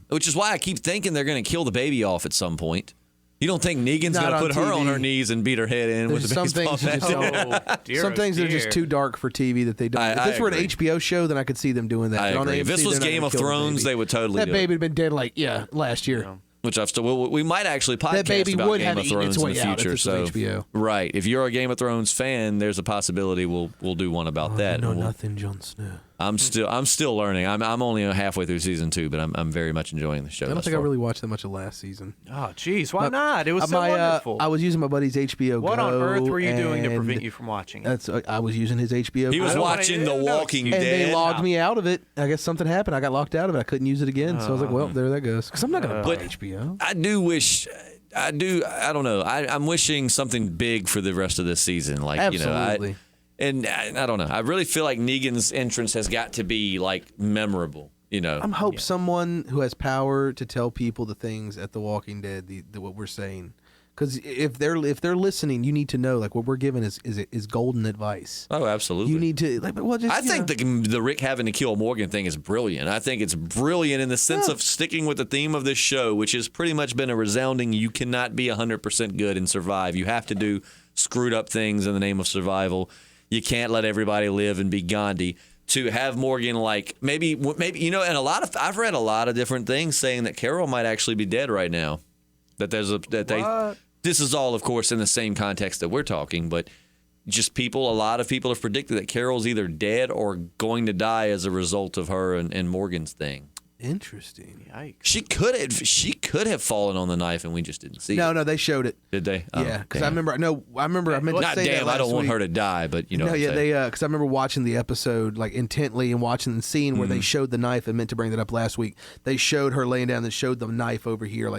Which is why I keep thinking they're going to kill the baby off at some point. You don't think Negan's going to put her on her knees and beat her head in with the baseball bat? Some things are just too dark for TV that they don't. If this were an HBO show, then I could see them doing that. I agree. If this was Game of Thrones, they would totally do it. That baby had been dead last year. which I've still. We might actually podcast That baby about would Game have of eaten Thrones its in way the out if future. this was HBO. Right, if you're a Game of Thrones fan, there's a possibility we'll do one about that. I know nothing, Jon Snow. I'm still learning. I'm only halfway through season 2, but I'm very much enjoying the show. I don't thus think I far. really watched that much of last season. Oh, geez, why not? It was so wonderful. I was using my buddy's HBO What Go. on earth were you doing to and prevent you from watching it? I was using his HBO He Go. was watching The Walking and Dead. they logged me out of it. I guess something happened. I got locked out of it. I couldn't use it again. So I was like, well, there that goes. Because I'm not going to buy HBO. I do wish. I don't know. I'm wishing something big for the rest of this season. Like, Absolutely. And I don't know. I really feel like Negan's entrance has got to be like memorable. I'm hope someone who has power to tell people the things at The Walking Dead, what we're saying. Because if they're listening, you need to know like what we're giving is golden advice. Oh, absolutely. You need to I think the Rick having to kill Morgan thing is brilliant. I think it's brilliant in the sense of sticking with the theme of this show, which has pretty much been a resounding: you cannot be 100% good and survive. You have to do screwed up things in the name of survival. You can't let everybody live and be Gandhi. To have Morgan maybe and I've read a lot of different things saying that Carol might actually be dead right now. This is all, of course, in the same context that we're talking, but just a lot of people have predicted that Carol's either dead or going to die as a result of her and Morgan's thing. Interesting. Yikes. She could have fallen on the knife and we just didn't see it. No, they showed it. Did they? Yeah, because I remember I meant to Not say damn, that last I don't want week. her to die, but No, yeah, because I remember watching the episode like intently and watching and seeing where they showed the knife. I meant to bring that up last week. They showed her laying down and showed the knife over here,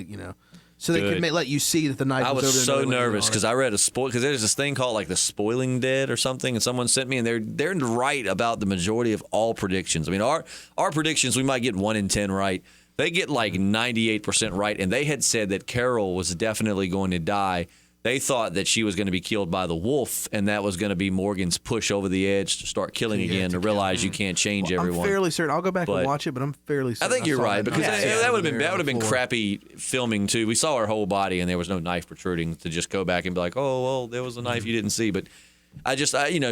so they could let you see that the knife I was over was there. so nervous because I read because there's this thing called like the Spoiling Dead or something, and someone sent me, and they're right about the majority of all predictions. I mean, our predictions, we might get 1 in 10 right. They get like 98% right, and they had said that Carol was definitely going to die. They thought that she was going to be killed by the wolf, and that was going to be Morgan's push over the edge to start killing again, to realize you can't change everyone. I'm fairly certain. I'll go back and watch it, but I'm fairly certain. I think you're right, because that would have been floor. crappy filming too. We saw her whole body, and there was no knife protruding to just go back and be like, oh well, there was a knife you didn't see. But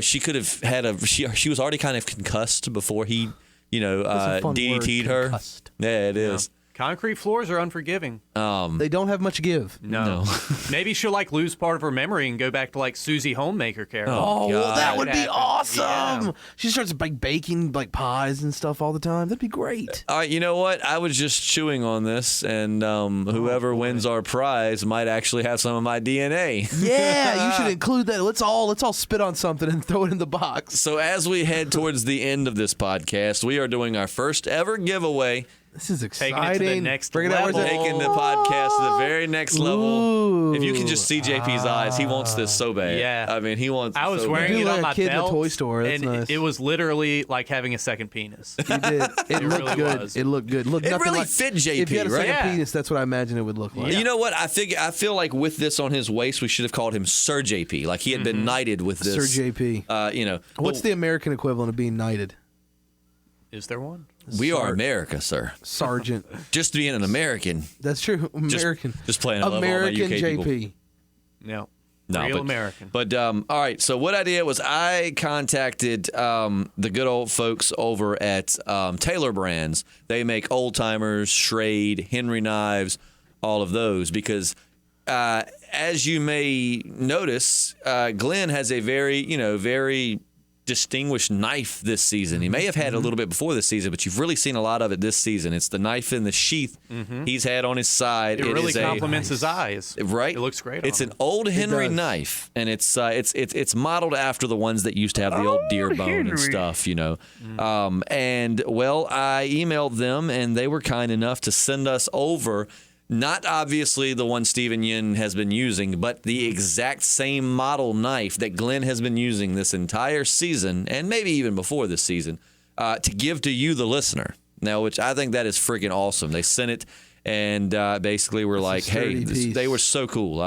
she could have had she was already kind of concussed before he DDT'd her. Concussed. Yeah, it is. Concrete floors are unforgiving. They don't have much give. No. Maybe she'll lose part of her memory and go back to Susie Homemaker character. Oh, well, that would be happen. awesome. Yeah. She starts baking pies and stuff all the time. That'd be great. All right, you know what? I was just chewing on this, and whoever wins our prize might actually have some of my DNA. Yeah, you should include that. Let's all spit on something and throw it in the box. So as we head towards the end of this podcast, we are doing our first ever giveaway. This is exciting. Taking it to the next Bring it out. level. Taking the podcast to the very next level. Ooh. If you can just see JP's eyes, he wants this so bad. Yeah. I mean, he wants. I was so wearing bad. it like on a my kid in a belt, toy store. That's and nice. it was literally like having a second penis. You did. It looked really good. was. It looked good. Looked It nothing really like, fit JP, If you had a second right? penis, that's what I imagine it would look like. You know what? I feel like with this on his waist, we should have called him Sir JP. Like he had been knighted with this. Sir JP. What's the American equivalent of being knighted? Is there one? We are America, sir. Sergeant. Just being an American. That's true. American. Just playing a level all my American UK JP. people. No. No, Real but, American. But all right. So what I did was I contacted the good old folks over at Taylor Brands. They make old timers, Schrade, Henry knives, all of those. Because as you may notice, Glenn has a very distinguished knife this season. He may have had a little bit before this season, but you've really seen a lot of it this season. It's the knife in the sheath he's had on his side. It really is complements his eyes. Right, It looks great. It's on an him. old Henry does. knife, and it's modeled after the ones that used to have the old deer bone and stuff, And well, I emailed them, and they were kind enough to send us over. Not obviously the one Stephen Yin has been using, but the exact same model knife that Glenn has been using this entire season, and maybe even before this season, to give to you, the listener. Now, which I think that is freaking awesome. They sent it, and basically we're like, hey, they were so cool.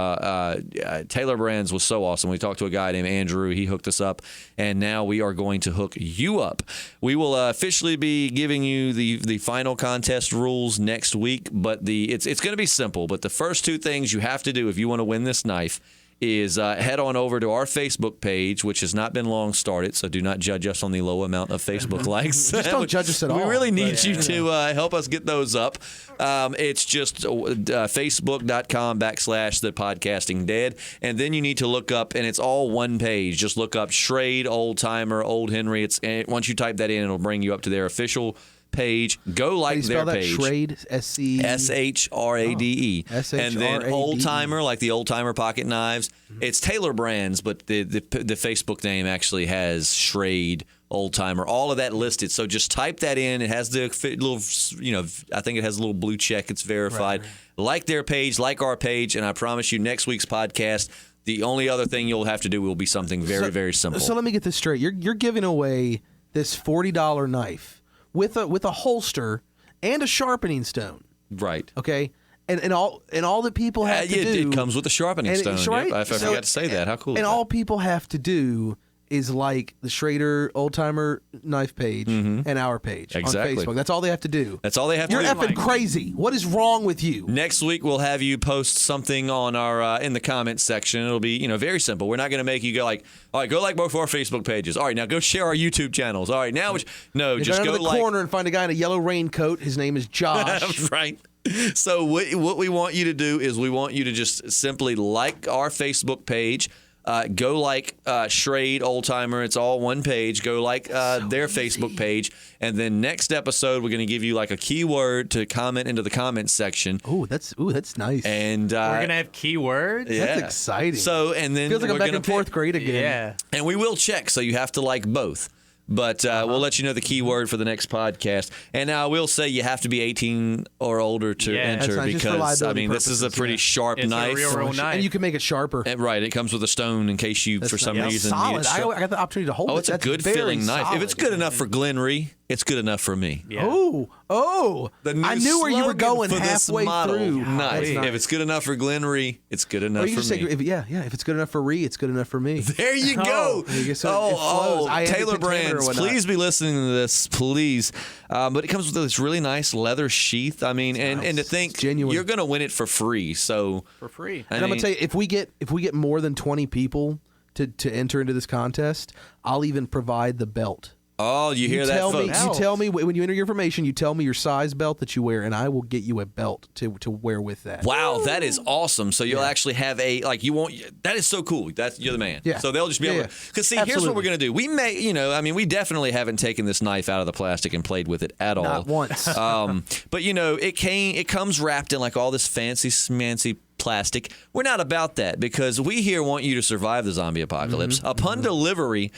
Taylor Brands was so awesome. We talked to a guy named Andrew. He hooked us up, and now we are going to hook you up. We will officially be giving you the final contest rules next week, but it's going to be simple. But the first two things you have to do if you want to win this knife is head on over to our Facebook page, which has not been long started, so do not judge us on the low amount of Facebook likes. Just don't judge us at all. We really need you to help us get those up. It's just facebook.com/the podcasting dead, and then you need to look up, and it's all one page. Just look up Schrade, Old Timer, Old Henry. Once you type that in, it'll bring you up to their official page. Go like their page. Schrade, SHRADE. And then Old Timer, like the Old Timer pocket knives. It's Taylor Brands, but the Facebook name actually has Schrade, Old Timer, all of that listed. So just type that in. It has the little, I think it has a little blue check. It's verified. Right. Like their page, like our page, and I promise you, next week's podcast, the only other thing you'll have to do will be something very, very simple. So let me get this straight. You're giving away this $40 knife with a holster and a sharpening stone. Right. Okay. And all that people have to do. It comes with a sharpening stone. Right? Yep, I forgot to say that. How cool is that? And all people have to do is like the Schrader Old Timer knife page and our page on Facebook. That's all they have to do. That's all they have to do. You're effing crazy. What is wrong with you? Next week we'll have you post something on our in the comments section. It'll be very simple. We're not going to make you go like, all right, go like both of our Facebook pages. All right, now go share our YouTube channels. All right, now just go to the corner and find a guy in a yellow raincoat. His name is Josh. Right. So what we want you to do is we want you to just simply like our Facebook page. Go like Schrade, Old Timer. It's all one page. Go like their Facebook page. And then next episode, we're going to give you like a keyword to comment into the comments section. Ooh, that's nice. And we're going to have keywords? Yeah. That's exciting. So, and then feels like I'm back in fourth grade again. Yeah. And we will check, so you have to like both. But we'll let you know the keyword for the next podcast. And now I will say you have to be 18 or older to enter because, this is a pretty sharp knife. It's a real knife. And you can make it sharper. Right. It comes with a stone in case you, for some reason, solid. need it I got the opportunity to hold it. Oh, it's a good feeling knife. If it's good enough for Glenn Rhee, it's good enough for me. Yeah. Oh. I knew where you were going halfway through. Nice. If it's good enough for Glenn Rhee, it's good enough for me. If it's good enough for Rhee, it's good enough for me. There you go. Taylor Brands, please be listening to this, please. But it comes with this really nice leather sheath. I mean, and to think you're going to win it for free. So for free. And I'm going to tell you, if we get more than 20 people to enter into this contest, I'll even provide the belt. Oh, you hear that, folks? You tell me when you enter your information. You tell me your size belt that you wear, and I will get you a belt to wear with that. Wow, that is awesome. So you'll actually have you won't. That is so cool. You're the man. Yeah. So they'll just be able to. Because see, here's what we're gonna do. We may, we definitely haven't taken this knife out of the plastic and played with it at all. Not once. But it comes wrapped in like all this fancy smancy plastic. We're not about that because we here want you to survive the zombie apocalypse. Upon delivery.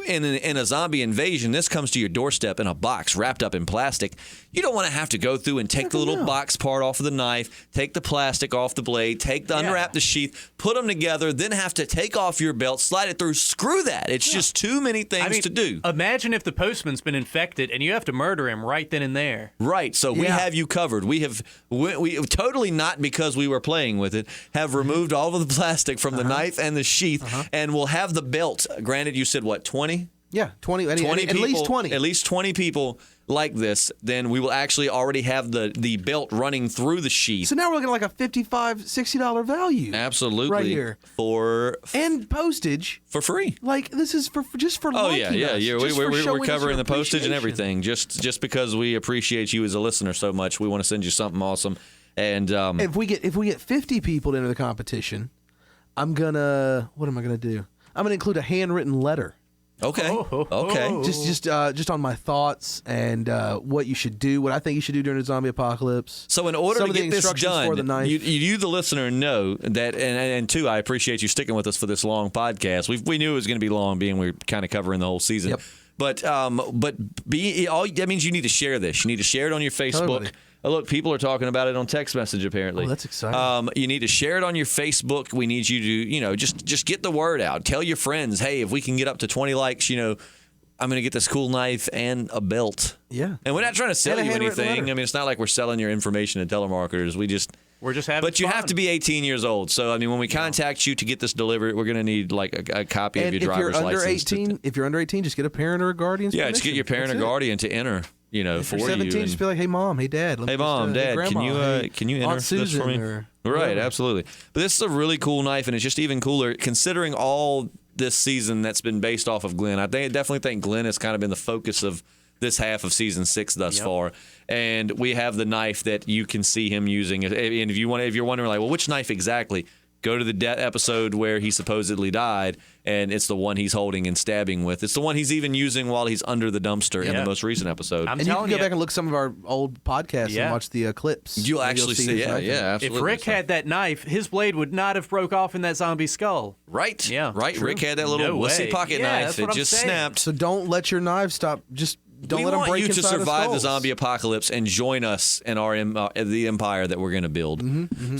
In a zombie invasion, this comes to your doorstep in a box wrapped up in plastic. You don't want to have to go through and take the little box part off of the knife, take the plastic off the blade, unwrap the sheath, put them together, then have to take off your belt, slide it through. Screw that. It's just too many things to do. Imagine if the postman's been infected and you have to murder him right then and there. Right. So we have you covered. We totally not because we were playing with it, have removed all of the plastic from the knife and the sheath, and we'll have the belt. Granted, you said what, 20? Yeah, 20. 20 people, at least 20. At least 20 people like this, then we will actually already have the belt running through the sheath. So now we're looking at like a $55, $60 value. Absolutely. Right here. And postage. For free. Like, this is just for Oh, yeah. We're covering the postage and appreciation. everything just because we appreciate you as a listener so much. We want to send you something awesome. And if we get 50 people to enter the competition, what am I gonna do? I'm gonna include a handwritten letter. Okay. Okay. Just on my thoughts and what you should do, what I think you should do during the zombie apocalypse. So in order to get this done, you the listener know that, and two, I appreciate you sticking with us for this long podcast. We knew it was going to be long, being we're kind of covering the whole season. Yep. But that means you need to share this. You need to share it on your Facebook. Oh, look, people are talking about it on text message, apparently. Oh, that's exciting. You need to share it on your Facebook. We need you to, just get the word out. Tell your friends, hey, if we can get up to 20 likes, I'm going to get this cool knife and a belt. Yeah. And we're not trying to sell you anything. Letter. I mean, it's not like we're selling your information to telemarketers. We're just having But you fun. have to be 18 years old. So, I mean, when we contact you to get this delivered, we're going to need like a copy of your driver's license. If you're under 18, just get a parent or a guardian's permission. Just get your parent or guardian to enter. for you're 17, you. just be like, hey mom, hey dad. Hey mom, dad, grandma, can you enter Aunt Susan this for me? or right, whoever. absolutely. But this is a really cool knife, and it's just even cooler considering all this season that's been based off of Glenn. I definitely think Glenn has kind of been the focus of this half of season 6 thus far, and we have the knife that you can see him using. And if you're wondering like, well, which knife exactly? Go to the episode where he supposedly died, and it's the one he's holding and stabbing with. It's the one he's even using while he's under the dumpster in the most recent episode. And you can go back and look at some of our old podcasts and watch the clips. You'll actually see, absolutely. If Rick had that knife, his blade would not have broke off in that zombie skull. Right. Yeah. Right. True. Rick had that little wussy pocket knife. It just snapped. So don't let your knives stop. Just don't let them break inside you to survive the skulls. zombie apocalypse and join us in our the empire that we're going to build.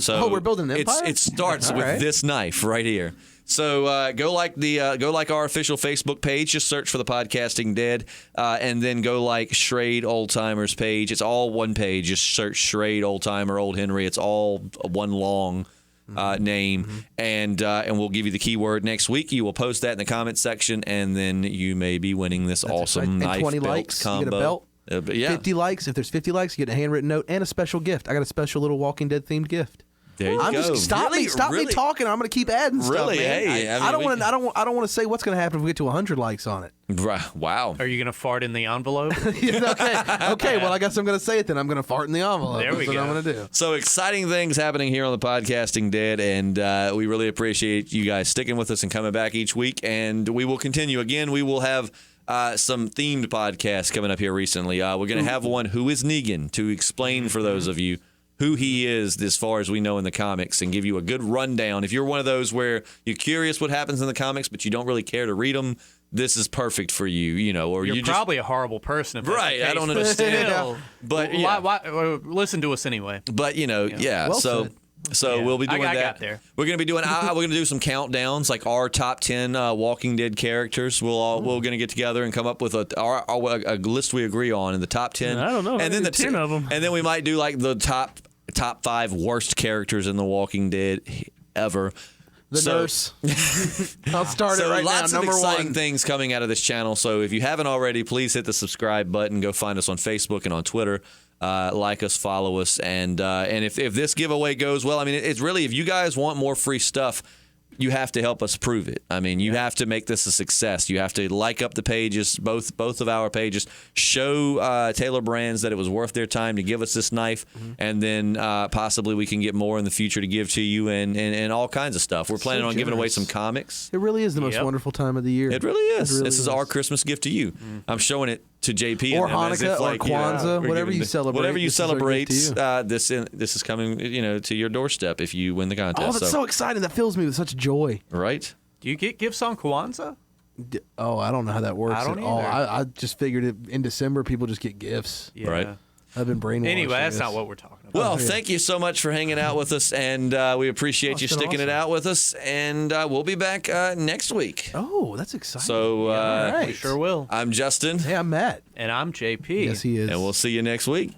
So we're building an empire? It starts with this knife right here. So go like our official Facebook page. Just search for the Podcasting Dead, and then go like Schrade Old Timers page. It's all one page. Just search Schrade Old Timer Old Henry. It's all one long name, and we'll give you the keyword next week. You will post that in the comments section, and then you may be winning this awesome knife 20 belt likes, combo. you get a belt. 50 likes. If there's 50 likes, you get a handwritten note and a special gift. I got a special little Walking Dead themed gift. There you go. Just stop me talking. I'm going to keep adding stuff. Really? Man. Hey, I don't want to say what's going to happen if we get to 100 likes on it. Wow. Are you going to fart in the envelope? Okay. Well, I guess I'm going to say it then. I'm going to fart in the envelope. There we That's go. what I'm going to do. So exciting things happening here on the Podcasting Dead, and we really appreciate you guys sticking with us and coming back each week. And we will continue. Again, we will have some themed podcasts coming up here recently. We're going to have one, Who is Negan, to explain for those of you who he is as far as we know in the comics and give you a good rundown. If you're one of those where you're curious what happens in the comics but you don't really care to read them, this is perfect for you, or you're probably a horrible person. If that's the case, I don't understand. Still, but why, listen to us anyway. But Well said. So we'll be doing that. I got there. We're going to be doing. We're going to do some countdowns, like our top 10 Walking Dead characters. We're going to get together and come up with a list we agree on in the top 10. I don't know. And then 10 of them. And then we might do like the top 5 worst characters in The Walking Dead ever. The nurse. I'll start it right now. Lots of Number exciting 1. things coming out of this channel. So if you haven't already, please hit the subscribe button. Go find us on Facebook and on Twitter. Like us, follow us, and if this giveaway goes well, I mean, it's really, if you guys want more free stuff, you have to help us prove it. I mean, you have to make this a success. You have to like up the pages, both of our pages, show Taylor Brands that it was worth their time to give us this knife, and then possibly we can get more in the future to give to you and all kinds of stuff. We're planning on giving away some comics. It really is the most wonderful time of the year. It really is. It really This is our Christmas gift to you. I'm showing it to JP or and them as Hanukkah if, like, or Kwanzaa, we're whatever giving you celebrate. Whatever you this is our gift celebrate, to you. this is coming, to your doorstep if you win the contest. Oh, that's so exciting! That fills me with such joy. Right? Do you get gifts on Kwanzaa? I don't know how that works I don't at all. either. I just figured it in December people just get gifts. Yeah. Right. I've been brainwashed. Anyway, I that's guess. not what we're talking about. Well, thank you so much for hanging out with us, and we appreciate you it's been sticking it awesome. out with us. And we'll be back next week. Oh, that's exciting. So all right. We sure will. I'm Justin, Hey, I'm Matt. And I'm JP. Yes, he is. and we'll see you next week.